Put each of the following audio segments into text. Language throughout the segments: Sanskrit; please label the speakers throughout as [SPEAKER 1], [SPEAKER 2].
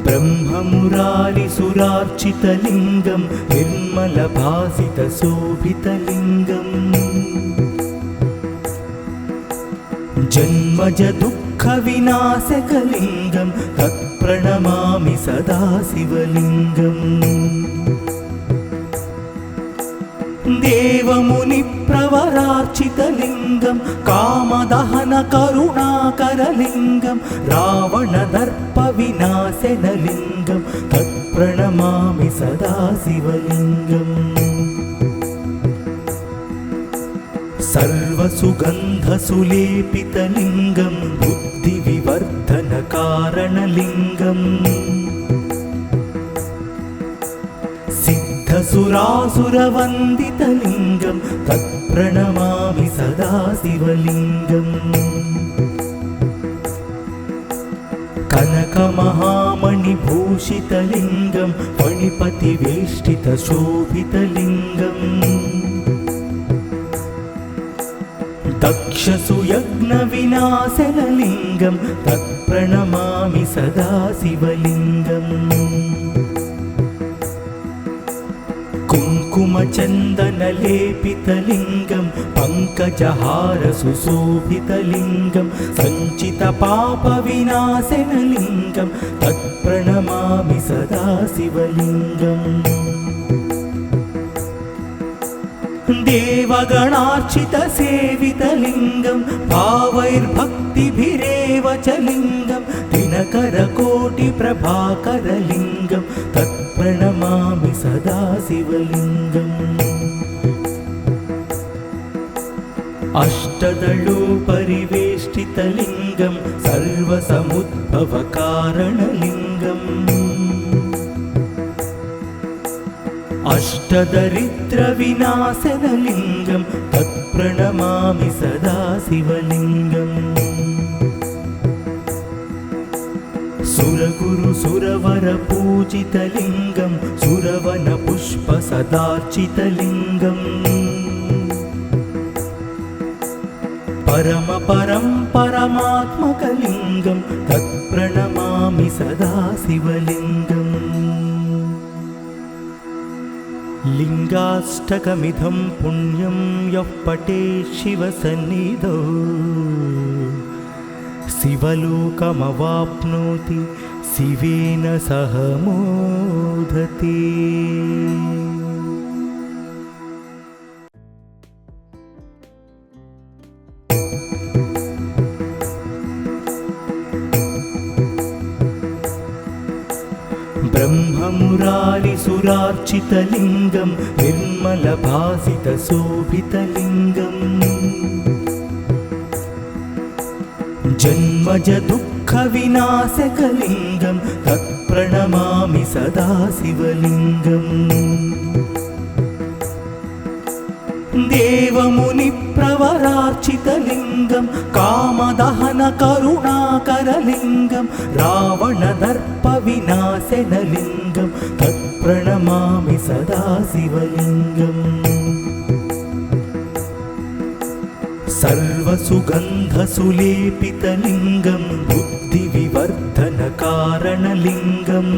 [SPEAKER 1] ब्रह्ममुरारिसुरार्चितलिङ्गं निर्मलभासितशोभितलिङ्गम् जन्मजदुःखविनाशकलिङ्गं तत्प्रणमामि सदा शिवलिङ्गम् देवमुनिप्रवरार्चितलिङ्गं कामदहनकरुणाकरलिङ्गं रावणदर्पविनाशनलिङ्गं तत्प्रणमामि सदा शिवलिङ्गम् सर्वसुगन्धसुलेपितलिङ्गं बुद्धिविवर्धनकारणलिङ्गम् सिद्धसुरासुरवन्दितलिङ्गं तत्प्रणमामि सदा शिवलिङ्गम् कनकमहामणिभूषितलिङ्गं फणिपतिवेष्टितशोभितलिङ्गम् दक्षसुयज्ञविनाशनलिङ्गं तत्प्रणमामि सदा शिवलिङ्गम् कुङ्कुमचन्दनलेपितलिङ्गं पङ्कजहारसुशोभितलिङ्गं सञ्चितपापविनाशनलिङ्गं तत्प्रणमामि सदा शिवलिङ्गम् देवगणार्चितसेवितलिङ्गं भावैर्भक्तिभिरेव च लिङ्गं दिनकरकोटिप्रभाकरलिङ्गं तत्प्रणमामि सदा शिवलिङ्गम् अष्टदलोपरिवेष्टितलिङ्गं सर्वसमुद्भवकारणलिङ्गम् अष्टदरिद्रविनाशनलिङ्गं तत्प्रणमामि सदा शिवलिङ्गम् सुरगुरुसुरवरपूजितलिङ्गं सुरवनपुष्पसदार्चितलिङ्गम् परमात्मकलिङ्गं तत्प्रणमामि सदा शिवलिङ्गम् लिङ्गाष्टकमिदं पुण्यं यः पठेत् शिवसन्निधौ शिवलोकमवाप्नोति शिवेन सह मोदते। ब्रह्ममुरारिसुरार्चितलिङ्गं निर्मलभासितशोभितलिङ्गम् जन्मजदुःखविनाशकलिङ्गं तत्प्रणमामि सदा शिवलिङ्गम् देवमुनिप्रवरार्चितलिङ्गं कामदहनकरुणाकरलिङ्गं रावणदर्पविनाशनलिङ्गं तत्प्रणमामि सदा शिवलिङ्गम् सर्वसुगन्धसुलेपितलिङ्गं बुद्धिविवर्धनकारणलिङ्गम्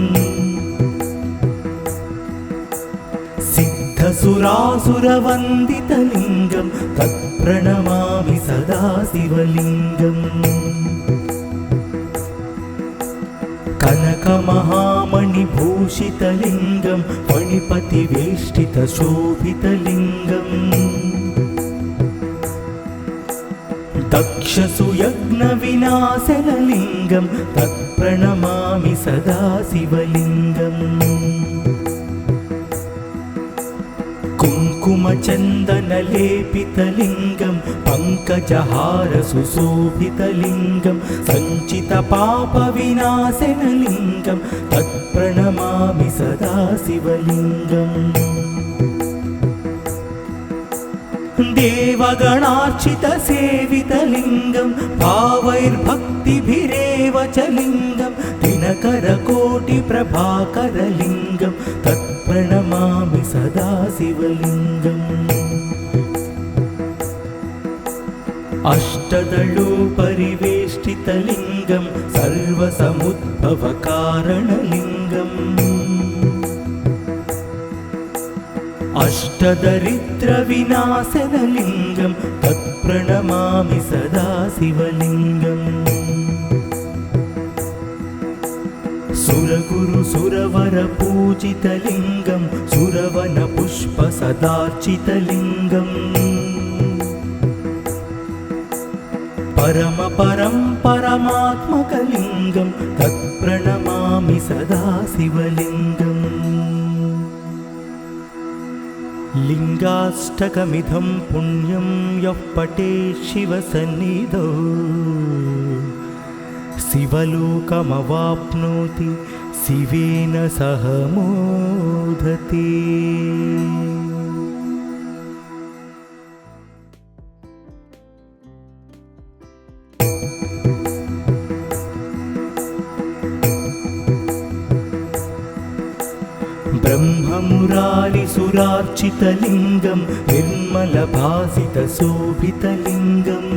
[SPEAKER 1] सिद्धसुरासुरवन्दितलिङ्गं तत्प्रणमामि सदा शिवलिङ्गम् कनकमहामणिभूषितलिङ्गं फणिपतिवेष्टितशोभितलिङ्गम् दक्षसुयज्ञविनाशनलिङ्गं तत्प्रणमामि सदा शिवलिङ्गम् कुङ्कुमचन्दनलेपितलिङ्गं पङ्कजहारसुशोभितलिङ्गं सञ्चितपापविनाशनलिङ्गं तत्प्रणमामि सदा शिवलिङ्गम् देवगणार्चितसेवितलिङ्गं भावैर्भक्तिभिरेव च लिङ्गं दिनकरकोटिप्रभाकरलिङ्गं तत्प्रणमामि सदा शिवलिङ्गम् अष्टदलोपरिवेष्टितलिङ्गं सर्वसमुद्भवकारणलिङ्गम् अष्टदरिद्रविनाशनलिङ्गं तत्प्रणमामि सदा शिवलिङ्गम् सुरगुरुसुरवरपूजितलिङ्गं सुरवनपुष्पसदार्चितलिङ्गम् परमपरं परमात्मकलिङ्गं तत्प्रणमामि सदा शिवलिङ्गम् लिङ्गाष्टकमिदं पुण्यं यः पठेत् शिवसन्निधौ शिवलोकमवाप्नोति शिवेन सह मोदते। ब्रह्ममुरारिसुरार्चितलिङ्गं निर्मलभासितशोभितलिङ्गम्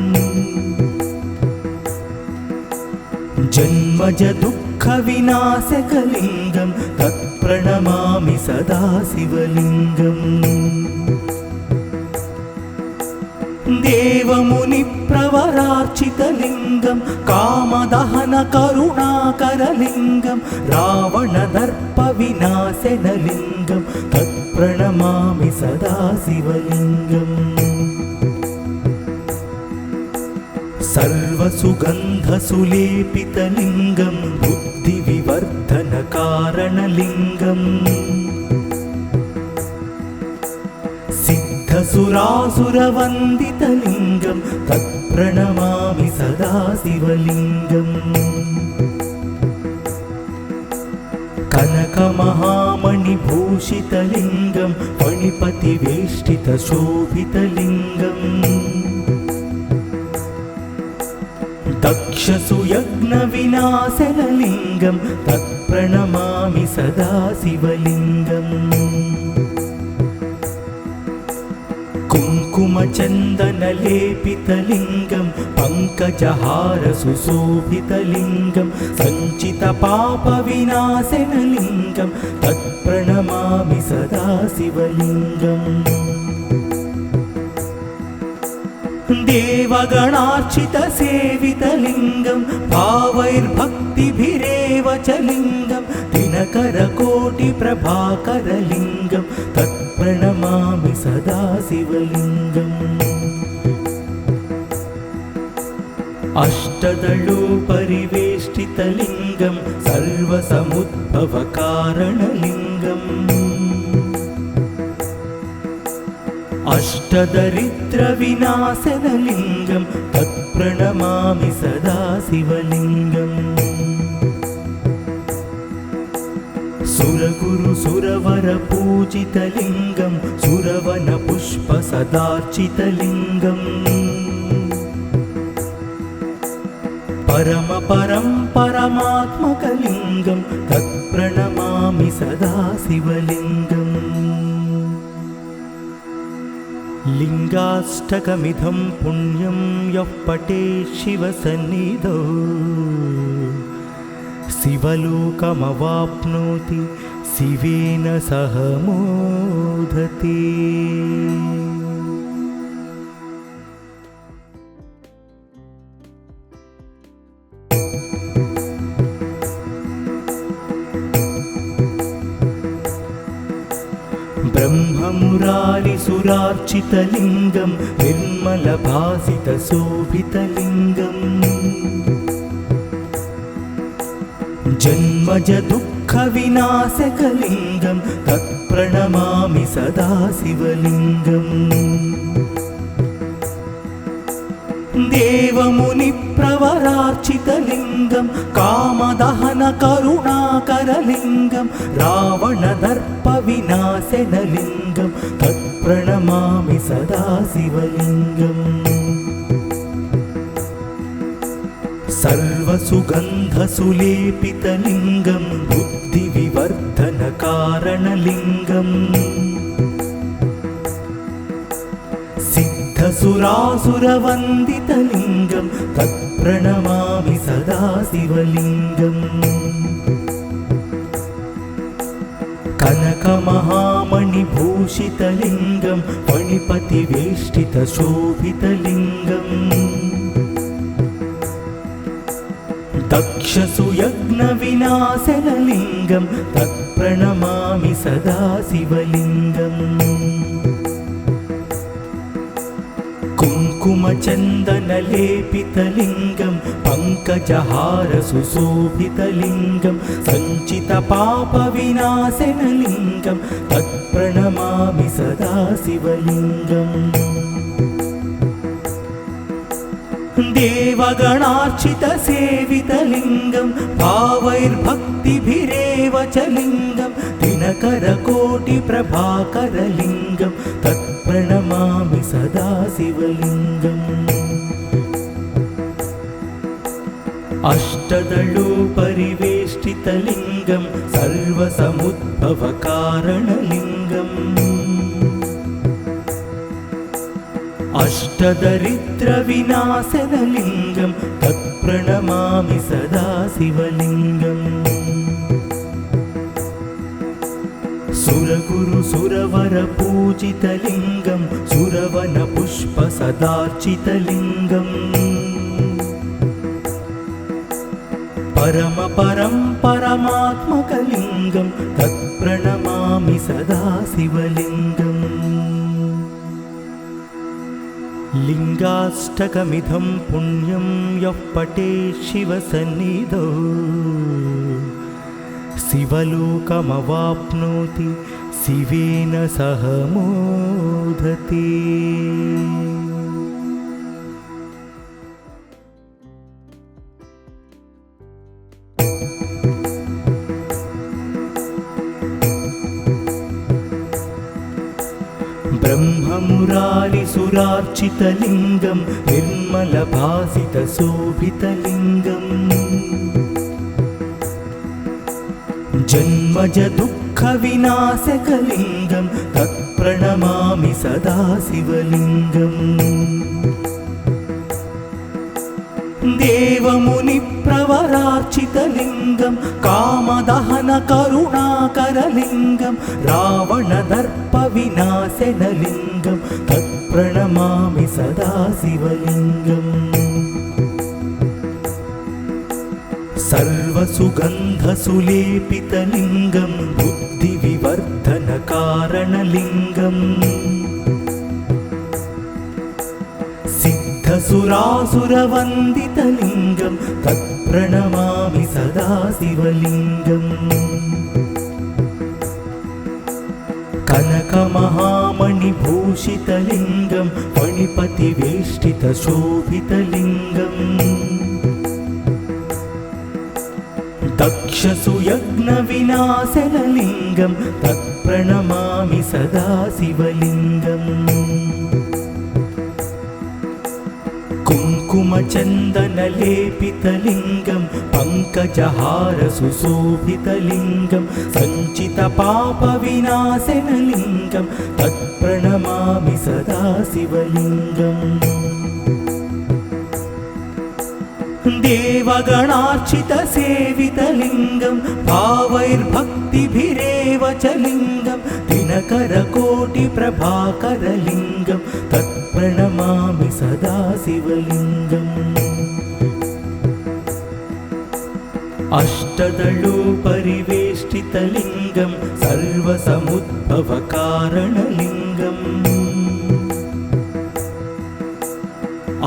[SPEAKER 1] जन्मज दुःखविनाशकलिङ्गं तत्प्रणमामि सदा शिवलिङ्गम् देवमुनिप्रवरार्चितलिङ्गं कामदहनकरुणाकरलिङ्गं रावणदर्पविनाशनलिङ्गं तत्प्रणमामि सदा शिवलिङ्गम् सर्वसुगन्धसुलेपितलिङ्गं बुद्धिविवर्धनकारणलिङ्गम् सिद्धसुरासुरवन्दितलिङ्गं तत्प्रणमामि सदा शिवलिङ्गम् कनकमहामणिभूषितलिङ्गं फणिपतिवेष्टितशोभितलिङ्गम् दक्षसुयज्ञविनाशनलिङ्गं तत्प्रणमामि सदा शिवलिङ्गम् कुङ्कुमचन्दनलेपितलिङ्गं पङ्कजहारसुशोभितलिङ्गं सञ्चितपापविनाशनलिङ्गं तत्प्रणमामि सदा शिवलिङ्गम् देवगणार्चितसेवितलिङ्गं भावैर्भक्तिभिरेव च लिङ्गं दिनकरकोटिप्रभाकरलिङ्गं तत्प्रणमामि सदा शिवलिङ्गम् अष्टदलोपरिवेष्टितलिङ्गं सर्वसमुद्भवकारणलिङ्गम् अष्टदरिद्रविनाशनलिङ्गं तत्प्रणमामि सदा शिवलिङ्गम् सुरगुरुसुरवरपूजितलिङ्गं सुरवनपुष्पसदार्चितलिङ्गम् परमपरं परमात्मकलिङ्गं तत्प्रणमामि सदा शिवलिङ्गम् लिङ्गाष्टकमिदं पुण्यं यः पठेत् शिवसन्निधौ शिवलोकमवाप्नोति शिवेन सह मोदते। ब्रह्ममुरारिसुरार्चितलिङ्गं निर्मलभासितशोभितलिङ्गम् जन्मज दुःखविनाशकलिङ्गं तत्प्रणमामि सदा शिवलिङ्गम् देवमुनिप्रवरार्चितलिङ्गं कामदहनकरुणाकरलिङ्गं रावणदर्पविनाशनलिङ्गं तत्प्रणमामि सदा शिवलिङ्गम् सर्वसुगन्धसुलेपितलिङ्गं बुद्धिविवर्धनकारणलिङ्गम् सिद्धसुरासुरवन्दितलिङ्गं तत्प्रणमामि सदा शिवलिङ्गम् कनकमहामणिभूषितलिङ्गं फणिपतिवेष्टितशोभितलिङ्गम् दक्षसुयज्ञविनाशनलिङ्गं तत्प्रणमामि सदा शिवलिङ्गम् कुङ्कुमचन्दनलेपितलिङ्गं पङ्कजहारसुशोभितलिङ्गं सञ्चितपापविनाशनलिङ्गं तत्प्रणमामि सदा शिवलिङ्गम् देवगणार्चितसेवितलिङ्गं भावैर्भक्तिभिरेव च लिङ्गं दिनकरकोटिप्रभाकरलिङ्गं तत्प्रणमामि सदा शिवलिङ्गम् अष्टदलोपरिवेष्टितलिङ्गं सर्वसमुद्भवकारणलिङ्गम् अष्टदरिद्रविनाशनलिङ्गं तत्प्रणमामि सदा शिवलिङ्गम् सुरगुरुसुरवरपूजितलिङ्गं सुरवनपुष्पसदार्चितलिङ्गम् परमात्मकलिङ्गं तत्प्रणमामि सदा शिवलिङ्गम् लिङ्गाष्टकमिदं पुण्यं यः पठेत् शिवसन्निधौ शिवलोकमवाप्नोति शिवेन सह मोदते। ब्रह्ममुरारिसुरार्चितलिङ्गं निर्मलभासितशोभितलिङ्गम् जन्मजदुःखविनाशकलिङ्गं तत्प्रणमामि सदा शिवलिङ्गम् देवमुनिप्रवरार्चितलिङ्गं कामदहनकरुणाकरलिङ्गं रावणदर्पविनाशनलिङ्गं तत्प्रणमामि सदा शिवलिङ्गम् सर्वसुगन्धसुलेपितलिङ्गं बुद्धिविवर्धनकारणलिङ्गम् सिद्धसुरासुरवन्दितलिङ्गं तत्प्रणमामि सदा शिवलिङ्गम् कनकमहामणिभूषितलिङ्गं फणिपतिवेष्टितशोभितलिङ्गम् दक्षसुयज्ञविनाशनलिङ्गं तत्प्रणमामि सदा शिवलिङ्गम् कुङ्कुमचन्दनलेपितलिङ्गं पङ्कजहारसुशोभितलिङ्गं सञ्चितपापविनाशनलिङ्गं तत्प्रणमामि सदा शिवलिङ्गम् देवगणार्चितसेवितलिङ्गं भावैर्भक्तिभिरेव च लिङ्गं दिनकरकोटिप्रभाकरलिङ्गं तत्प्रणमामि सदा शिवलिङ्गम् अष्टदलोपरिवेष्टितलिङ्गं सर्वसमुद्भवकारणलिङ्गम्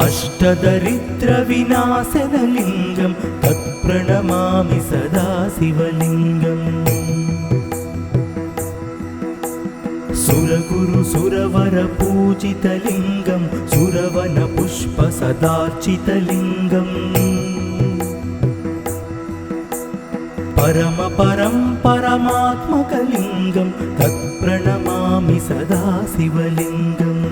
[SPEAKER 1] अष्टदरिद्रविनाशनलिङ्गं तत्प्रणमामि सदा शिवलिङ्गम् सुरगुरुसुरवरपूजितलिङ्गं सुरवनपुष्पसदार्चितलिङ्गम् परमात्मकलिङ्गं तत्प्रणमामि सदा शिवलिङ्गम्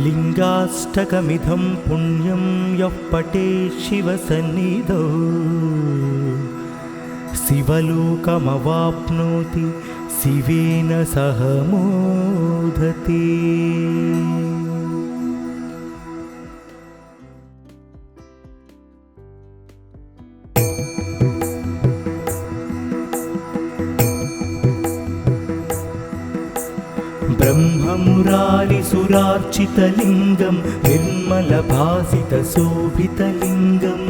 [SPEAKER 1] लिङ्गाष्टकमिदं पुण्यं यः पठेत् शिवसन्निधौ शिवलोकमवाप्नोति शिवेन सह मोदते। ब्रह्ममुरारिसुरार्चितलिङ्गं निर्मलभासितशोभितलिङ्गम्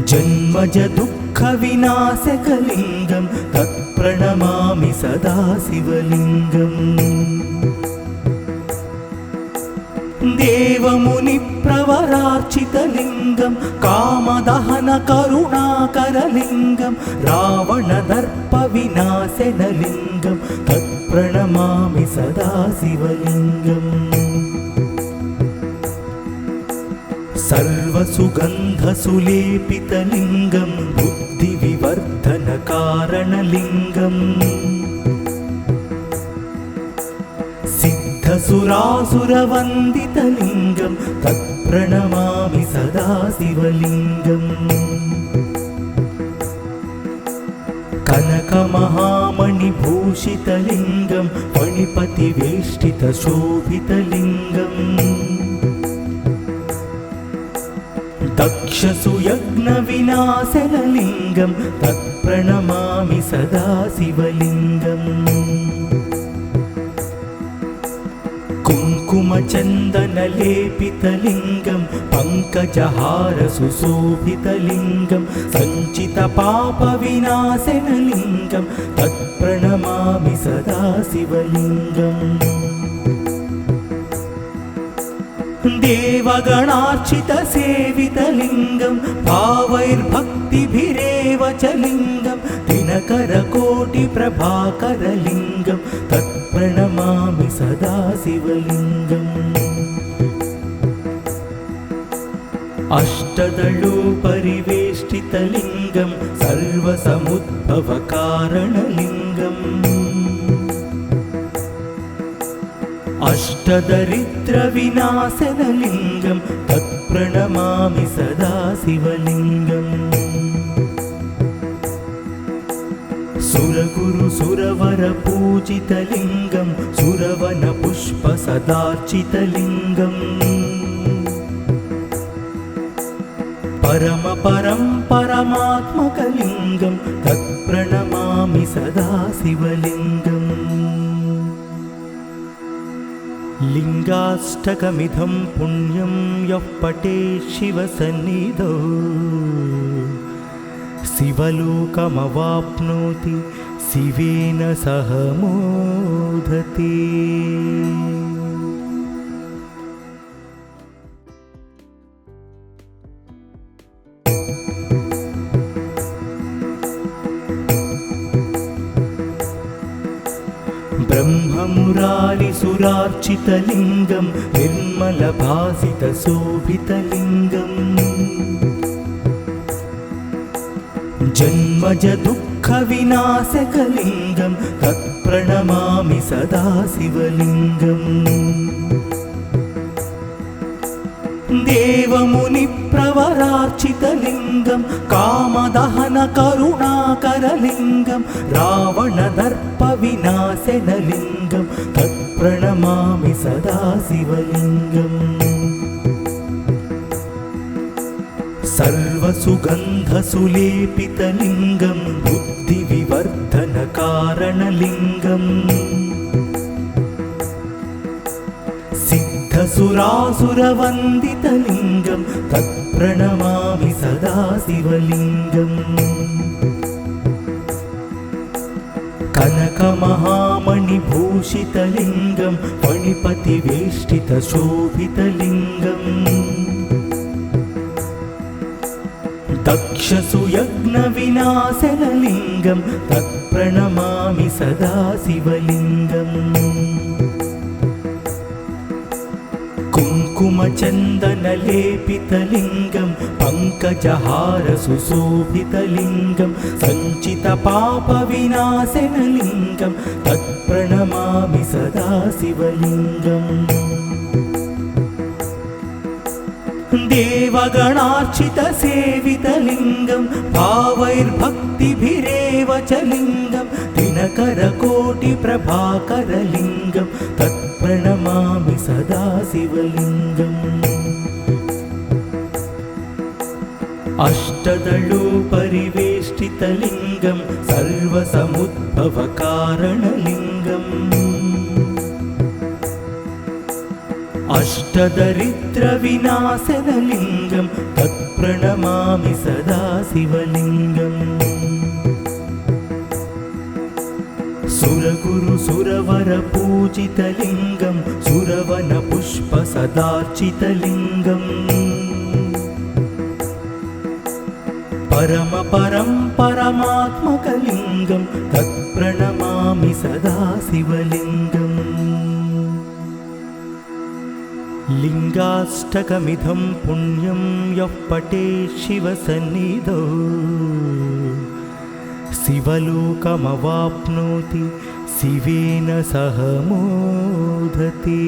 [SPEAKER 1] जन्मजदुःखविनाशकलिङ्गं तत्प्रणमामि सदा शिवलिङ्गम्। देवमुनिप्रवरार्चितलिङ्गं कामदहनकरुणाकरलिङ्गं रावणदर्पविनाशनलिङ्गं तत्प्रणमामि सदा शिवलिङ्गम्। सर्वसुगन्धसुलेपितलिङ्गं बुद्धिविवर्धनकारणलिङ्गम् सिद्धसुरासुरवन्दितलिङ्गं तत्प्रणमामि सदा शिवलिङ्गम्। कनकमहामणिभूषितलिङ्गं फणिपतिवेष्टितशोभितलिङ्गम् दक्षसुयज्ञविनाशनलिङ्गं तत्प्रणमामि सदा शिवलिङ्गम्। कुङ्कुमचन्दनलेपितलिङ्गं पङ्कजहारसुशोभितलिङ्गं सञ्चितपापविनाशनलिङ्गं तत्प्रणमामि सदा शिवलिङ्गम्। देवगणार्चितसेवितलिङ्गं भावैर्भक्तिभिरेव च लिङ्गं दिनकरकोटिप्रभाकरलिङ्गं तत्प्रणमामि सदा शिवलिङ्गम्। अष्टदलोपरिवेष्टितलिङ्गं सर्वसमुद्भवकारणलिङ्गम् अष्टदरिद्रविनाशनलिङ्गं तत्प्रणमामि सदा शिवलिङ्गम्। सुरगुरुसुरवरपूजितलिङ्गं सुरवनपुष्पसदार्चितलिङ्गम् परमात्मकलिङ्गं तत्प्रणमामि सदा शिवलिङ्गम्। लिङ्गाष्टकमिदं पुण्यं यः पठेत् शिवसन्निधौ शिवलोकमवाप्नोति शिवेन सह मोदते। ब्रह्ममुरारिसुरार्चितलिङ्गं निर्मलभासितशोभितलिङ्गम् जन्मजदुःखविनाशकलिङ्गं तत्प्रणमामि सदा शिवलिङ्गम्। देवमुनिप्रवरार्चितलिङ्गं कामदहनकरुणाकरलिङ्गं रावणदर्पविनाशनलिङ्गं तत्प्रणमामि सदा शिवलिङ्गम्। सर्वसुगन्धसुलेपितलिङ्गं बुद्धिविवर्धनकारणलिङ्गम् सिद्धसुरासुरवन्दितलिङ्गं तत्प्रणमामि सदा शिवलिङ्गम्। कनकमहामणिभूषितलिङ्गं फणिपतिवेष्टितशोभितलिङ्गम् दक्षसुयज्ञविनाशनलिङ्गं तत्प्रणमामि सदा शिवलिङ्गम्। कुङ्कुमचन्दनलेपितलिङ्गं पङ्कजहारसुशोभितलिङ्गं सञ्चितपापविनाशनलिङ्गं तत्प्रणमामि सदा शिवलिङ्गम्। देवगणार्चितसेवितलिङ्गं भावैर्भक्तिभिरेव च लिङ्गं दिनकरकोटिप्रभाकरलिङ्गं तत्प्रणमामि सदा शिवलिङ्गम् अष्टदलोपरिवेष्टितलिङ्गं सर्वसमुद्भवकारणलिङ्गम् अष्टदरिद्रविनाशनलिङ्गं तत्प्रणमामि सदा शिवलिङ्गम् सुरगुरुसुरवरपूजितलिङ्गं सुरवनपुष्पसदार्चितलिङ्गम् परमपरं परमात्मकलिङ्गं तत्प्रणमामि सदा शिवलिङ्गम् लिङ्गाष्टकमिदं पुण्यं यः पठेत् शिवसन्निधौ शिवलोकमवाप्नोति शिवेन सह मोदते।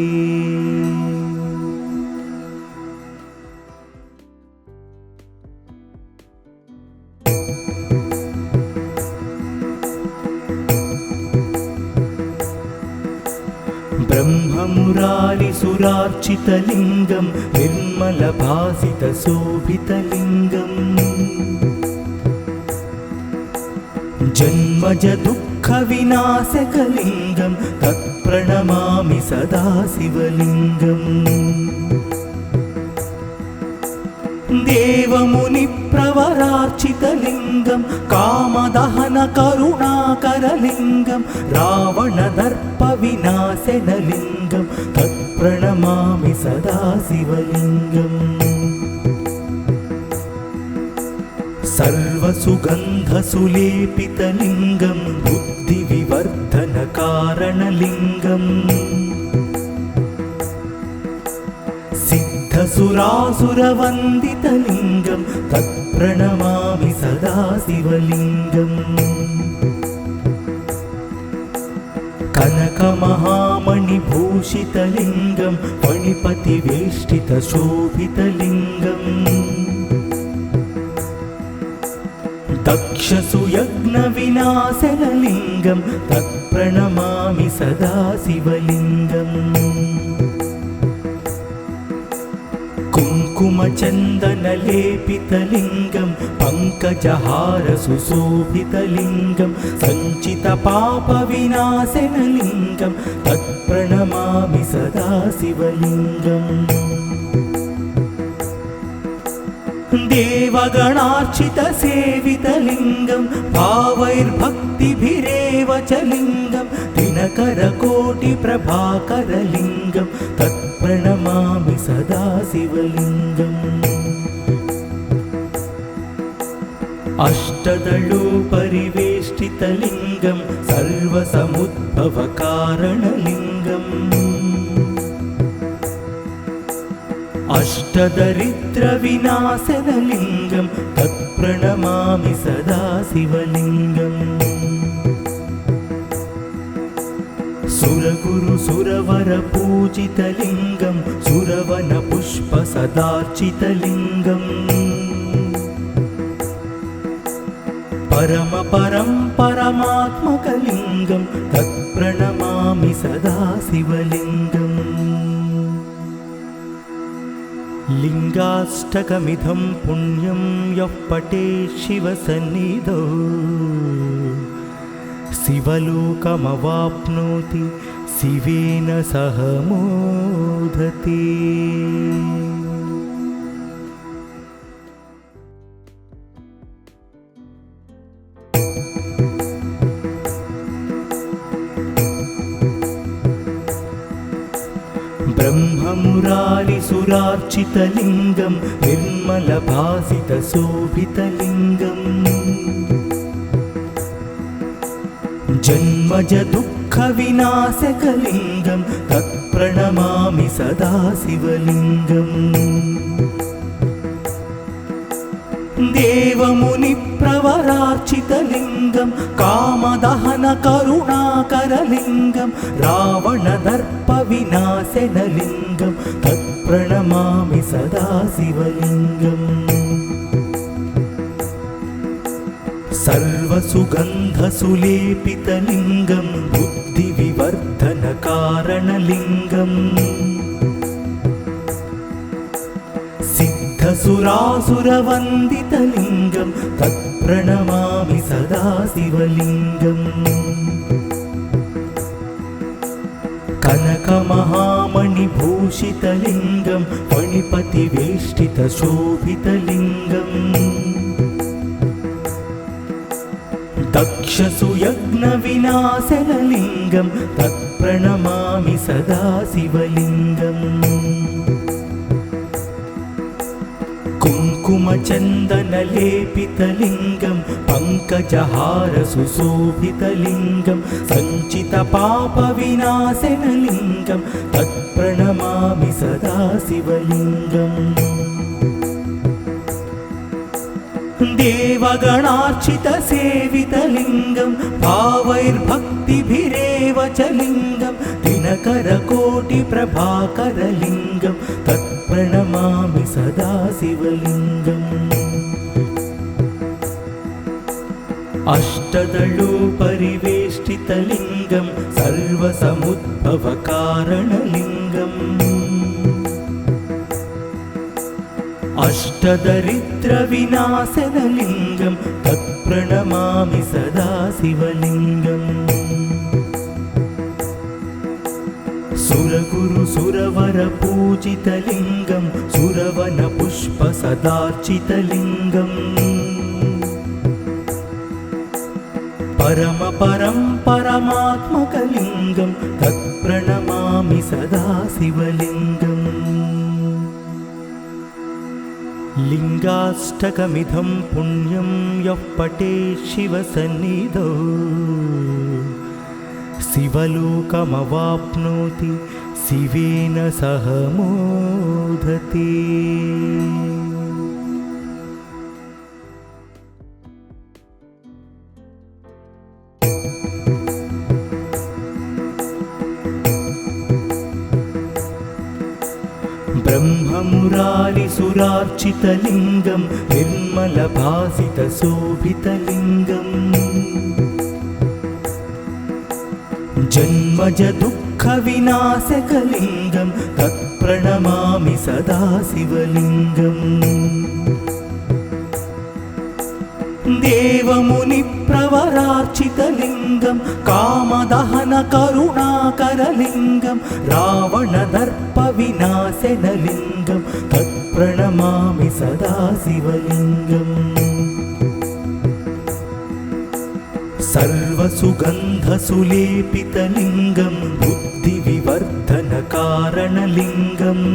[SPEAKER 1] ब्रह्ममुरारिसुरार्चितलिङ्गं निर्मलभासितशोभितलिङ्गम् जन्मजदुःखविनाशकलिङ्गं तत्प्रणमामि सदा शिवलिङ्गम् देवमुनिप्रवरार्चितलिङ्गं कामदहनकरुणाकरलिङ्गं रावणदर्पविनाशनलिङ्गं तत्प्रणमामि सदा शिवलिङ्गम् सर्वसुगन्धसुलेपितलिङ्गं बुद्धिविवर्धनकारणलिङ्गम् सिद्धसुरासुरवन्दितलिङ्गं तत्प्रणमामि सदा शिवलिङ्गम् कनकमहामणिभूषितलिङ्गं फणिपतिवेष्टितशोभितलिङ्गम् दक्षसुयज्ञविनाशनलिङ्गं तत्प्रणमामि सदा शिवलिङ्गम् कुङ्कुमचन्दनलेपितलिङ्गं पङ्कजहारसुशोभितलिङ्गं सञ्चितपापविनाशनलिङ्गं तत्प्रणमामि सदा शिवलिङ्गम् देवगणार्चितसेवितलिङ्गं भावैर्भक्तिभिरेव च लिङ्गं दिनकरकोटिप्रभाकरलिङ्गं तत्प्रणमामि सदा शिवलिङ्गम् अष्टदलोपरिवेष्टितलिङ्गं सर्वसमुद्भवकारणलिङ्गम् अष्टदरिद्रविनाशनलिङ्गं तत्प्रणमामि सदा शिवलिङ्गम् सुरगुरुसुरवरपूजितलिङ्गं सुरवनपुष्पसदार्चितलिङ्गम् परमपरं परमात्मकलिङ्गं तत्प्रणमामि सदा शिवलिङ्गम् लिङ्गाष्टकमिदं पुण्यं यः पठेत् शिवसन्निधौ शिवलोकमवाप्नोति शिवेन सह मोदते। ब्रह्ममुरारिसुरार्चितलिङ्गं निर्मलभासितशोभितलिङ्गम् जन्मजदुःखविनाशकलिङ्गं तत्प्रणमामि सदा शिवलिङ्गम् देवमुनिप्रवरार्चितलिङ्गं कामदहनकरुणाकरलिङ्गं रावणदर्पविनाशनलिङ्गं तत्प्रणमामि सदा शिवलिङ्गम् सर्वसुगन्धसुलेपितलिङ्गं बुद्धिविवर्धनकारणलिङ्गम् सिद्धसुरासुरवन्दितलिङ्गं तत्प्रणमामि सदा शिवलिङ्गम् कनकमहामणिभूषितलिङ्गं फणिपतिवेष्टितशोभितलिङ्गम् दक्षसुयज्ञविनाशनलिङ्गं तत्प्रणमामि सदा शिवलिङ्गम् कुङ्कुमचन्दनलेपितलिङ्गं पङ्कजहारसुशोभितलिङ्गं सञ्चितपापविनाशनलिङ्गं तत्प्रणमामि सदा शिवलिङ्गम् देवगणार्चितसेवितलिङ्गं भावैर्भक्तिभिरेव च लिङ्गं दिनकरकोटिप्रभाकरलिङ्गं तत्प्रणमामि सदा शिवलिङ्गम् अष्टदलोपरिवेष्टितलिङ्गं सर्वसमुद्भवकारणलिङ्गम् अष्टदरिद्रविनाशनलिङ्गं तत्प्रणमामि सदा शिवलिङ्गम् सुरगुरुसुरवरपूजितलिङ्गं सुरवनपुष्पसदार्चितलिङ्गम् परमात्मकलिङ्गं तत्प्रणमामि सदा शिवलिङ्गम् लिङ्गाष्टकमिदं पुण्यं यः पठेत् शिवसन्निधौ शिवलोकमवाप्नोति शिवेन सह मोदते। ब्रह्ममुरारिसुरार्चितलिङ्गं निर्मलभासितशोभितलिङ्गम् जन्मजदुःखविनाशकलिङ्गं तत्प्रणमामि सदा शिवलिङ्गम् देवमुनिप्रवरार्चितलिङ्गं कामदहनकरुणाकरलिङ्गं रावणदर्पविनाशनलिङ्गं तत्प्रणमामि सदा शिवलिङ्गम् सर्वसुगन्धसुलेपितलिङ्गं बुद्धिविवर्धनकारणलिङ्गम्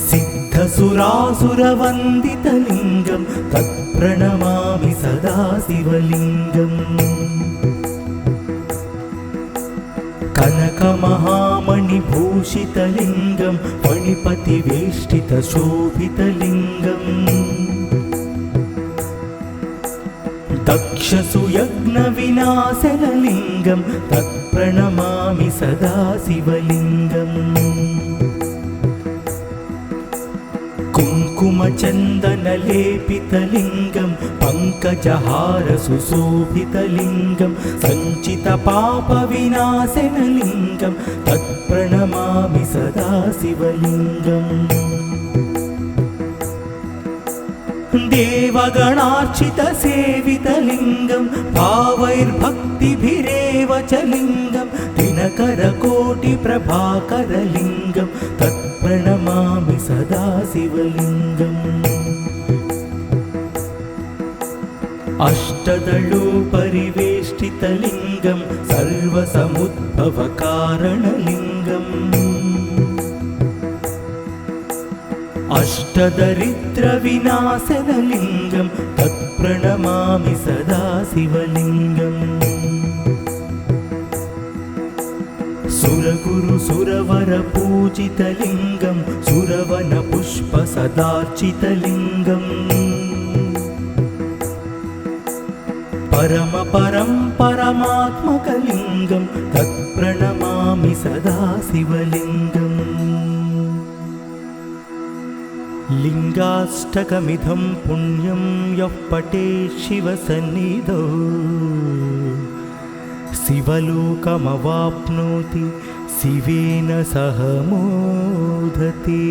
[SPEAKER 1] सिद्धसुरासुरवन्दितलिङ्गं तत्प्रणमामि सदा शिवलिङ्गम् कनकमहामणिभूषितलिङ्गं फणिपतिवेष्टितशोभितलिङ्गम् दक्षसुयज्ञविनाशनलिङ्गं तत्प्रणमामि सदा शिवलिङ्गम् कुङ्कुमचन्दनलेपितलिङ्गं पङ्कजहारसुशोभितलिङ्गं सञ्चितपापविनाशनलिङ्गं तत्प्रणमामि सदा शिवलिङ्गम् देवगणार्चितसेवितलिङ्गं भावैर्भक्तिभिरेव च लिङ्गं दिनकरकोटिप्रभाकरलिङ्गं तत्प्रणमामि सदा शिवलिङ्गम् अष्टदलोपरिवेष्टितलिङ्गं सर्वसमुद्भवकारणलिङ्गम् अष्टदरिद्रविनाशनलिङ्गं तत्प्रणमामि सदा शिवलिङ्गम् सुरगुरुसुरवरपूजितलिङ्गं सुरवनपुष्पसदार्चितलिङ्गम् परमात्मकलिङ्गं तत्प्रणमामि तत्प्रणमामि सदा शिवलिङ्गम् लिङ्गाष्टकमिदं पुण्यं यः पठेत् शिवसन्निधौ शिवलोकमवाप्नोति शिवेन सह मोदते।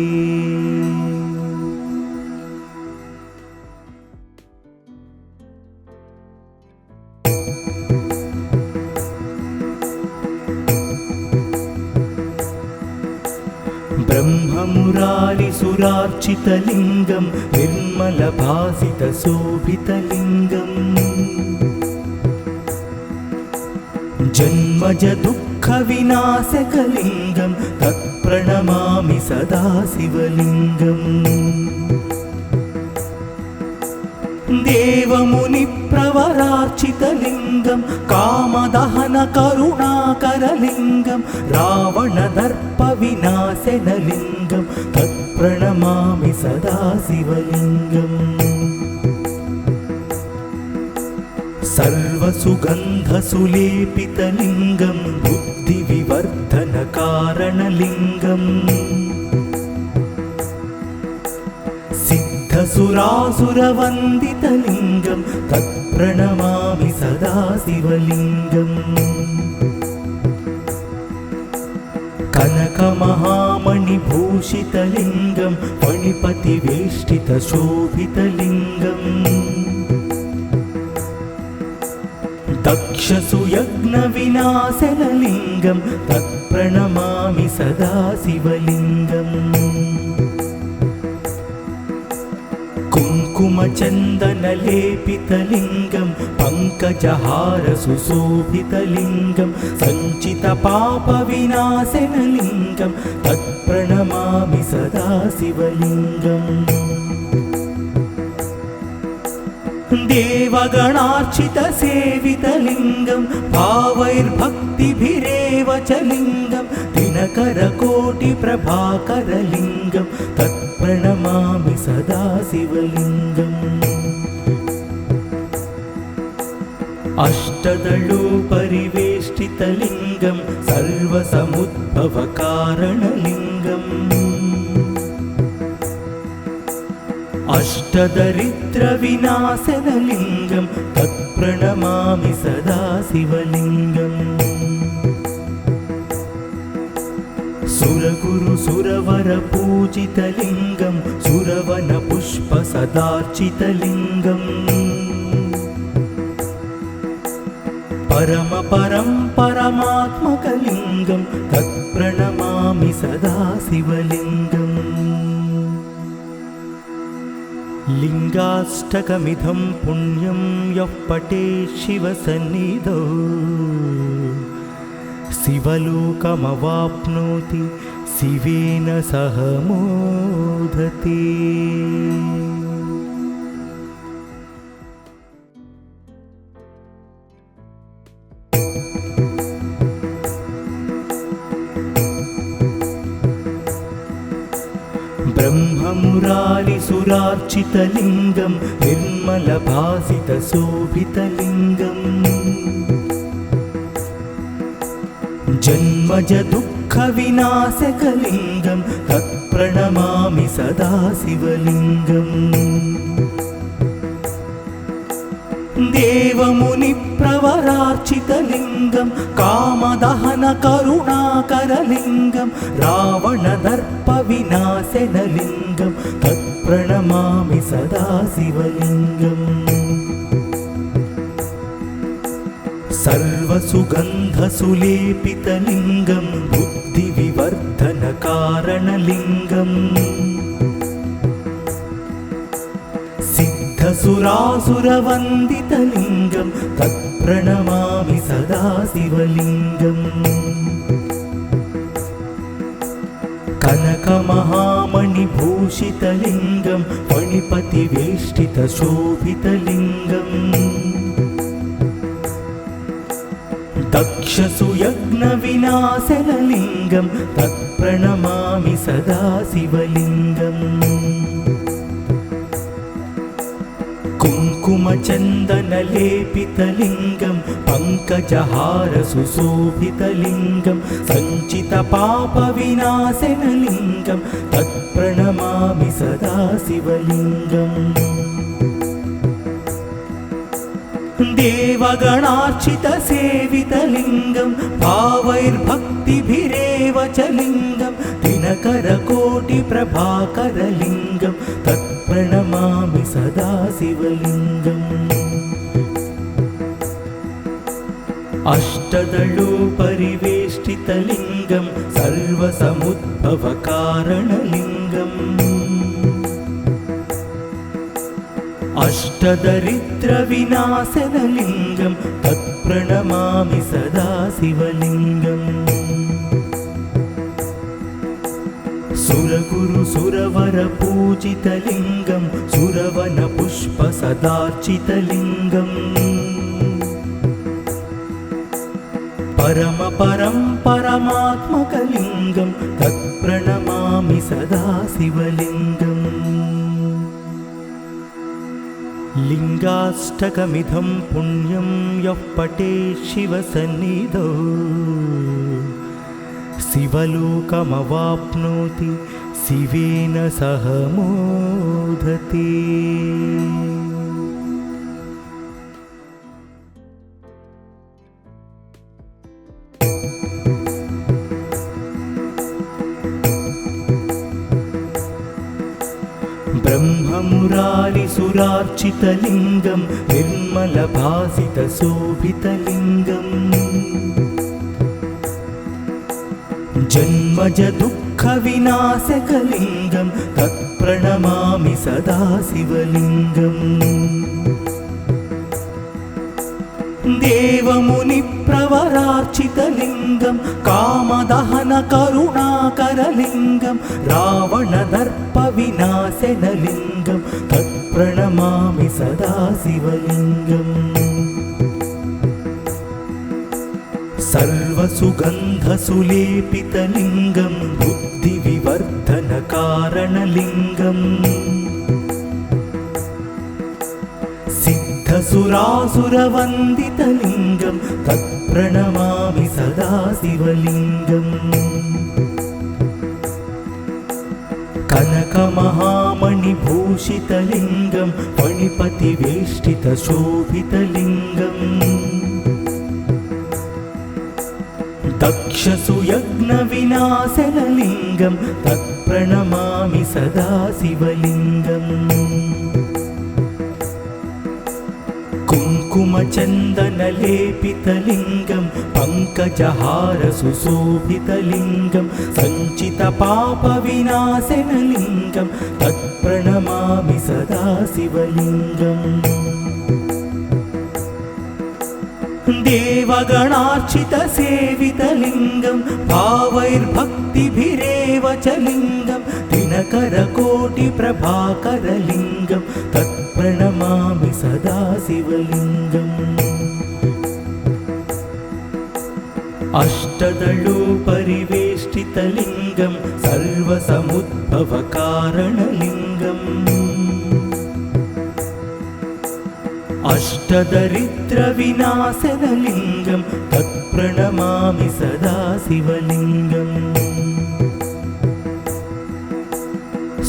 [SPEAKER 1] ब्रह्ममुरारिसुरार्चितलिङ्गं निर्मलभासितशोभितलिङ्गम् जन्मज दुःखविनाशकलिङ्गं तत्प्रणमामि सदा शिवलिङ्गम् देवमुनिप्रवरार्चितलिङ्गं कामदहनकरुणाकरलिङ्गं रावणदर्पविनाशनलिङ्गं तत्प्रणमामि सदा शिवलिङ्गम् सर्वसुगन्धसुलेपितलिङ्गं बुद्धिविवर्धनकारणलिङ्गम् सिद्धसुरासुरवन्दितलिङ्गं तत्प्रणमामि सदा शिवलिङ्गम् कनकमहामणिभूषितलिङ्गं फणिपतिवेष्टितशोभितलिङ्गम् दक्षसुयज्ञविनाशनलिङ्गं तत्प्रणमामि सदा शिवलिङ्गम् कुङ्कुमचन्दनलेपितलिङ्गं पङ्कजहारसुशोभितलिङ्गं सञ्चितपापविनाशनलिङ्गं तत्प्रणमामि सदा शिवलिङ्गम् देवगणार्चितसेवितलिङ्गं भावैर्भक्तिभिरेव च लिङ्गं दिनकरकोटिप्रभाकरलिङ्गं तत्प्रणमामि सदा शिवलिङ्गम् अष्टदलोपरिवेष्टितलिङ्गं सर्वसमुद्भवकारणलिङ्गम् अष्टदरिद्रविनाशनलिङ्गं तत्प्रणमामि सदा शिवलिङ्गम् सुरगुरुसुरवरपूजितलिङ्गं सुरवनपुष्पसदार्चितलिङ्गम् परमात्मकलिङ्गं तत्प्रणमामि सदा शिवलिङ्गम् लिङ्गाष्टकमिदं पुण्यं यः पठेत् शिवसन्निधौ शिवलोकमवाप्नोति शिवेन सह मोदते। ब्रह्ममुरारिसुरार्चितलिङ्गं निर्मलभासितशोभितलिङ्गम् जन्मज दुःखविनाशकलिङ्गं तत्प्रणमामि सदा शिवलिङ्गम् देवमुनिप्रवरार्चितलिङ्गं कामदहनकरुणाकरलिङ्गं रावणदर्पविनाशनलिङ्गं तत्प्रणमामि सदा शिवलिङ्गम् सर्वसुगन्धसुलेपितलिङ्गं बुद्धिविवर्धनकारणलिङ्गम् सिद्धसुरासुरवन्दितलिङ्गं तत्प्रणमामि सदा शिवलिङ्गम् कनकमहामणिभूषितलिङ्गं फणिपतिवेष्टितशोभितलिङ्गम् दक्षसुयज्ञविनाशनलिङ्गं तत्प्रणमामि सदा शिवलिङ्गम् कुङ्कुमचन्दनलेपितलिङ्गं पङ्कजहारसुशोभितलिङ्गं सञ्चितपापविनाशनलिङ्गं तत्प्रणमामि सदा शिवलिङ्गम् देवगणार्चितसेवितलिङ्गं भावैर्भक्तिभिरेव च लिङ्गं दिनकरकोटिप्रभाकरलिङ्गं तत्प्रणमामि सदा शिवलिङ्गम् अष्टदलोपरिवेष्टितलिङ्गं सर्वसमुद्भवकारणलिङ्गम् अष्टदरिद्रविनाशनलिङ्गं तत्प्रणमामि सदा शिवलिङ्गम् सुरगुरुसुरवरपूजितलिङ्गं सुरवनपुष्पसदार्चितलिङ्गम् परमात्मकलिङ्गं तत्प्रणमामि सदा शिवलिङ्गम् लिङ्गाष्टकमिदं पुण्यं यः पठेत् शिवसन्निधौ शिवलोकमवाप्नोति शिवेन सह मोदते। ब्रह्ममुरारिसुरार्चितलिङ्गं निर्मलभासितशोभितलिङ्गम् जन्मजदुःखविनाशकलिङ्गं तत्प्रणमामि सदा शिवलिङ्गम् देवमुनिप्रवरार्चितलिङ्गं कामदहनकरुणाकरलिङ्गं रावणदर्पविनाशनलिङ्गं तत्प्रणमामि सदा शिवलिङ्गम् सर्वसुगन्धसुलेपितलिङ्गं बुद्धिविवर्धनकारणलिङ्गम् सिद्धसुरासुरवन्दितलिङ्गं तत्प्रणमामि सदा शिवलिङ्गम् कनकमहामणिभूषितलिङ्गं फणिपतिवेष्टितशोभितलिङ्गम् दक्षसुयज्ञविनाशनलिङ्गं तत्प्रणमामि सदा शिवलिङ्गम् कुङ्कुमचन्दनलेपितलिङ्गं पङ्कजहारसुशोभितलिङ्गं सञ्चितपापविनाशनलिङ्गं तत्प्रणमामि सदा शिवलिङ्गम् देवगणार्चितसेवितलिङ्गं भावैर्भक्तिभिरेव च लिङ्गं दिनकरकोटिप्रभाकरलिङ्गं तत्प्रणमामि सदा शिवलिङ्गम् अष्टदलोपरिवेष्टितलिङ्गं सर्वसमुद्भवकारणलिङ्गम् अष्टदरिद्रविनाशनलिङ्गं तत्प्रणमामि सदा शिवलिङ्गम्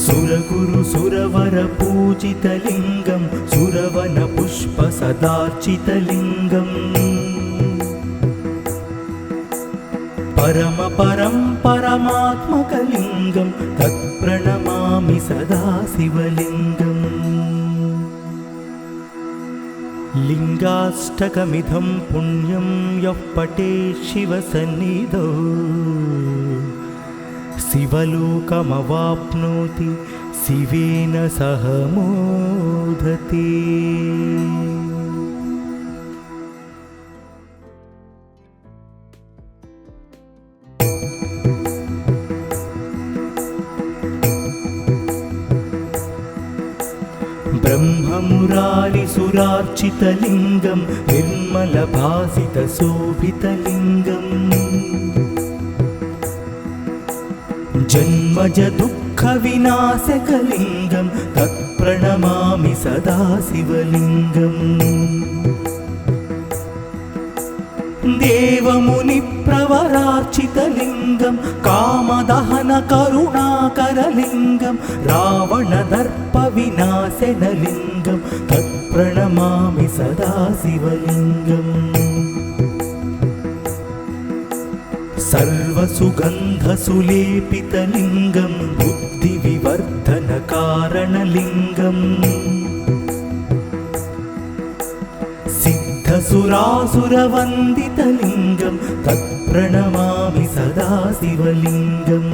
[SPEAKER 1] सुरगुरुसुरवरपूजितलिङ्गं सुरवनपुष्पसदार्चितलिङ्गम् परमात्मकलिङ्गं तत्प्रणमामि सदा शिवलिङ्गम् लिङ्गाष्टकमिदं पुण्यं यः पठेत् शिवसन्निधौ शिवलोकमवाप्नोति शिवेन सह मोदते। ब्रह्ममुरारिसुरार्चितलिङ्गं निर्मलभासितशोभितलिङ्गम् जन्मजदुःख दुःखविनाशकलिङ्गं तत्प्रणमामि सदा शिवलिङ्गम् देवमुनिप्रवरार्चितलिङ्गं कामदहनकरुणाकरलिङ्गं रावणदर्पविनाशनलिङ्गं तत्प्रणमामि सदा शिवलिङ्गम् सर्वसुगन्धसुलेपितलिङ्गं बुद्धिविवर्धनकारणलिङ्गम् सिद्धसुरासुरवन्दितलिङ्गं तत्प्रणमामि सदा शिवलिङ्गम्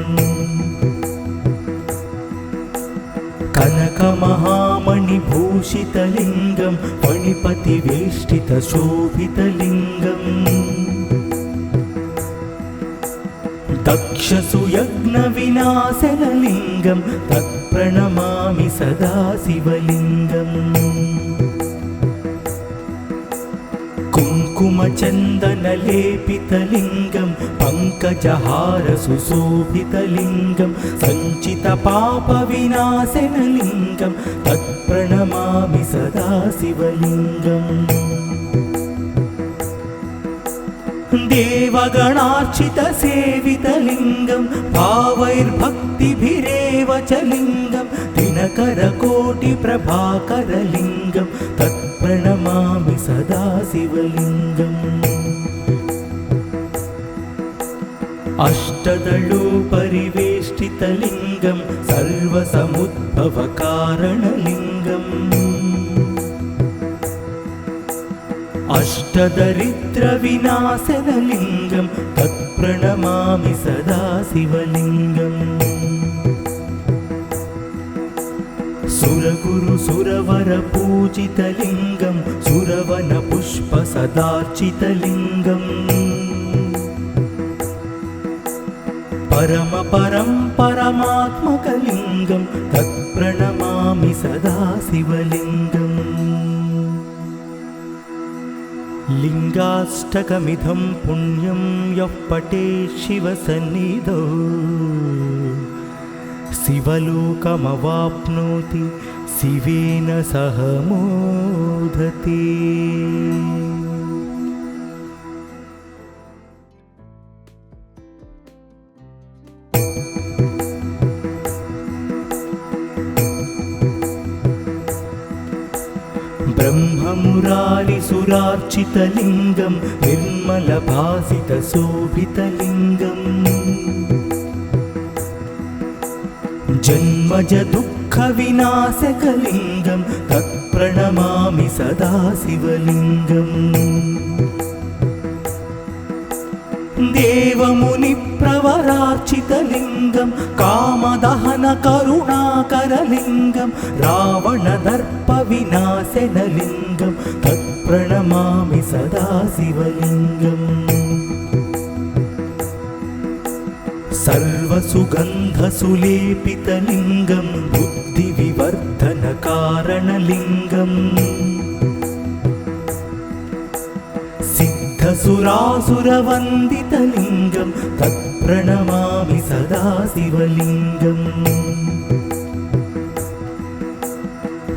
[SPEAKER 1] कनकमहामणिभूषितलिङ्गं फणिपतिवेष्टितशोभितलिङ्गम् दक्षसुयज्ञविनाशनलिङ्गं तत्प्रणमामि सदा शिवलिङ्गम् कुङ्कुमचन्दनलेपितलिङ्गं पङ्कजहारसुशोभितलिङ्गं सञ्चितपापविनाशनलिङ्गं तत्प्रणमामि सदा शिवलिङ्गम् देवगणार्चितसेवितलिङ्गं भावैर्भक्तिभिरेव च लिङ्गं दिनकरकोटिप्रभाकरलिङ्गं तत्प्रणमामि सदा शिवलिङ्गम् अष्टदलोपरिवेष्टितलिङ्गं सर्वसमुद्भवकारणलिङ्गम् अष्टदरिद्रविनाशनलिङ्गं तत्प्रणमामि सदा शिवलिङ्गम् सुरगुरुसुरवरपूजितलिङ्गं सुरवनपुष्पसदार्चितलिङ्गम् परमात्मकलिङ्गं तत्प्रणमामि सदा शिवलिङ्गम् लिङ्गाष्टकमिदं पुण्यं यः पठेत् शिवसन्निधौ शिवलोकमवाप्नोति शिवेन सह मोदते। ब्रह्ममुरारिसुरार्चितलिङ्गं निर्मलभासितशोभितलिङ्गम् जन्मजदुःखविनाशकलिङ्गं तत्प्रणमामि सदा शिवलिङ्गम् देवमुनिप्रवरार्चितलिङ्गं कामदहनकरुणाकरलिङ्गं रावणदर्पविनाशनलिङ्गं तत्प्रणमामि सदा शिवलिङ्गम् सर्वसुगन्धसुलेपितलिङ्गं बुद्धिविवर्धनकारणलिङ्गम् सिद्धसुरासुरवन्दितलिङ्गं तत्प्रणमामि सदा शिवलिङ्गम्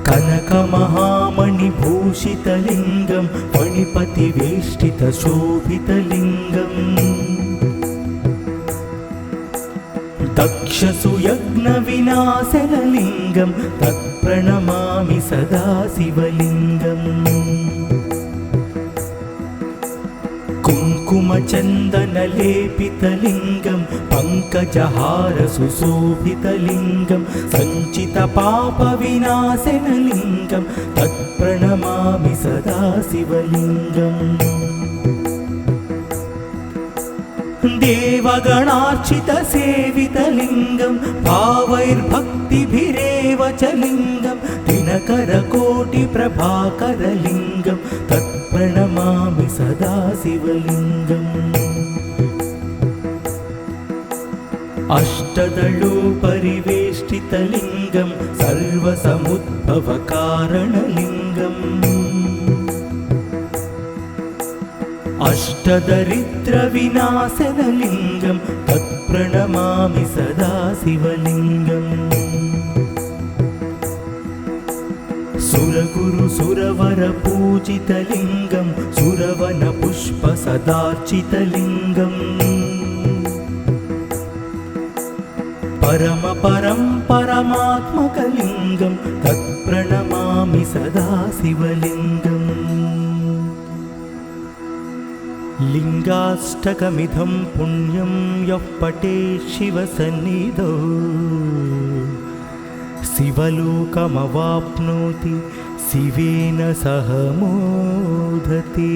[SPEAKER 1] कनकमहामणिभूषितलिङ्गं फणिपतिवेष्टितशोभितलिङ्गम् दक्षसुयज्ञविनाशनलिङ्गं तत्प्रणमामि सदा शिवलिङ्गम् कुङ्कुमचन्दनलेपितलिङ्गं पङ्कजहारसुशोभितलिङ्गं सञ्चितपापविनाशनलिङ्गं तत्प्रणमामि सदा शिवलिङ्गम् देवगणार्चितसेवितलिङ्गं भावैर्भक्तिभिरेव च लिङ्गं दिनकरकोटिप्रभाकरलिङ्गं तत्प्रणमामि सदा शिवलिङ्गम् अष्टदलोपरिवेष्टितलिङ्गं सर्वसमुद्भवकारणलिङ्गम् अष्टदरिद्रविनाशनलिङ्गं तत्प्रणमामि तत्प्रणमामि सदा शिवलिङ्गम् सुरगुरु सुरवर पूजितलिङ्गं सुरवन पुष्प सदार्चितलिङ्गम् परम परं परमात्मकलिङ्गं तत्प्रणमामि सदा शिवलिङ्गम् लिङ्गाष्टकमिदं पुण्यं यः पठेत् शिवसन्निधौ शिवलोकमवाप्नोति शिवेन सह मोदते।